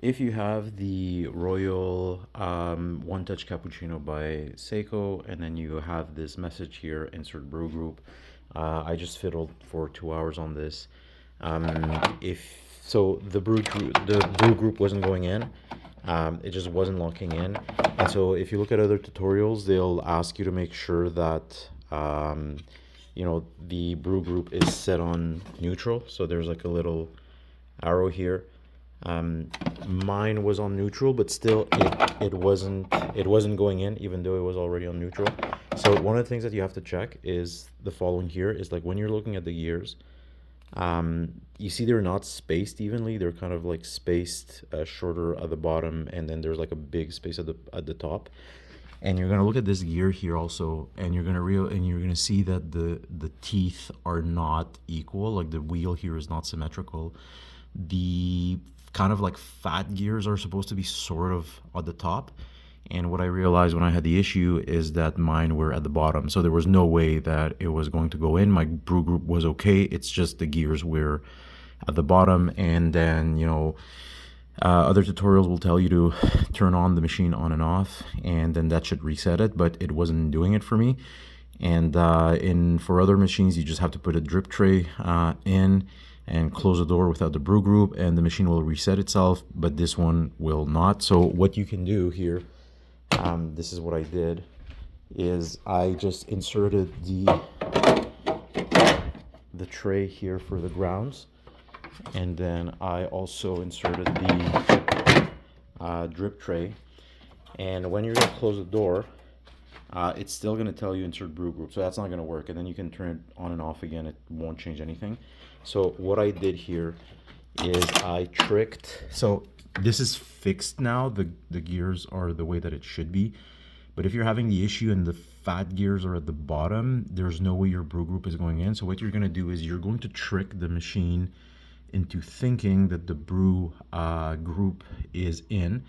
If you have the Royal One Touch Cappuccino by Saeco, and then you have this message here, insert brew group. I just fiddled for 2 hours on this. If so, the brew group wasn't going in. It just wasn't locking in. And so, if you look at other tutorials, they'll ask you to make sure that the brew group is set on neutral. So there's like a little arrow here. Mine was on neutral, but still it wasn't going in, even though it was already on neutral. So one of the things that you have to check is the following here is like when you're looking at the gears, you see they're not spaced evenly. They're kind of like spaced shorter at the bottom, and then there's like a big space at the top. And you're gonna look at this gear here also, and you're gonna see that the teeth are not equal. Like the wheel here is not symmetrical. The kind of like fat gears are supposed to be sort of at the top. And what I realized when I had the issue is that mine were at the bottom. So there was no way that it was going to go in. My brew group was okay. It's just the gears were at the bottom. And then, other tutorials will tell you to turn on the machine on and off, and then that should reset it, but it wasn't doing it for me. And for other machines, you just have to put a drip tray in and close the door without the brew group, and the machine will reset itself, but this one will not. So what you can do here, this is what I did, is I just inserted the tray here for the grounds, and then I also inserted the drip tray. And when you're going to close the door, it's still going to tell you insert brew group, so that's not going to work. And then you can turn it on and off again. It won't change anything. So what I did here is I tricked. So this is fixed now. The gears are the way that it should be. But if you're having the issue and the fat gears are at the bottom, there's no way your brew group is going in. So what you're going to do is you're going to trick the machine into thinking that the brew group is in,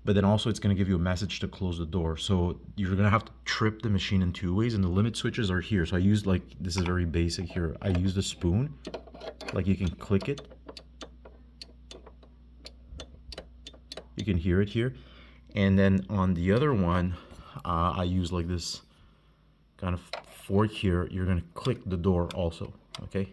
but then also it's going to give you a message to close the door. So you're going to have to trip the machine in two ways, and the limit switches are here. So I used, like, this is very basic here. I used a spoon, like you can click it. You can hear it here. And then on the other one, I use like this kind of fork here. You're going to click the door also, okay?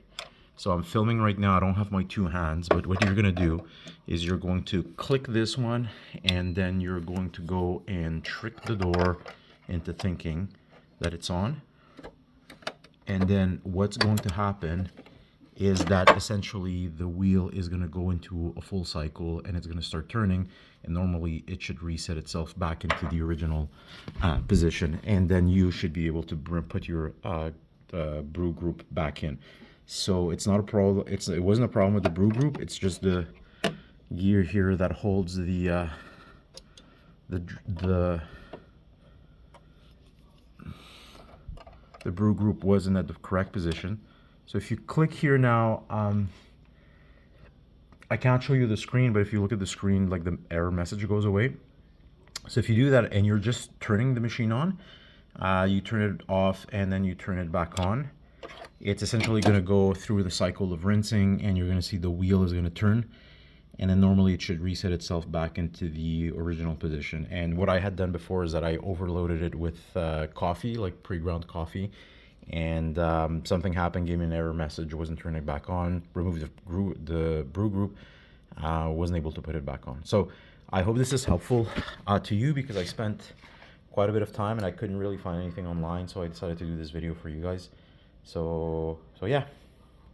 So I'm filming right now. I don't have my two hands, but what you're gonna do is you're going to click this one, and then you're going to go and trick the door into thinking that it's on. And then what's going to happen is that essentially the wheel is gonna go into a full cycle, and it's gonna start turning, and normally it should reset itself back into the original position, and then you should be able to put your brew group back in. So it's not a problem. It wasn't a problem with the brew group. It's just the gear here that holds the brew group wasn't at the correct position. So if you click here now, I can't show you the screen, but if you look at the screen, like the error message goes away. So if you do that and you're just turning the machine on, you turn it off and then you turn it back on. It's essentially going to go through the cycle of rinsing, and you're going to see the wheel is going to turn, and then normally it should reset itself back into the original position. And what I had done before is that I overloaded it with coffee, like pre-ground coffee, and something happened, gave me an error message, wasn't turning it back on, removed the brew group, wasn't able to put it back on. So I hope this is helpful to you, because I spent quite a bit of time and I couldn't really find anything online, so I decided to do this video for you guys. So yeah.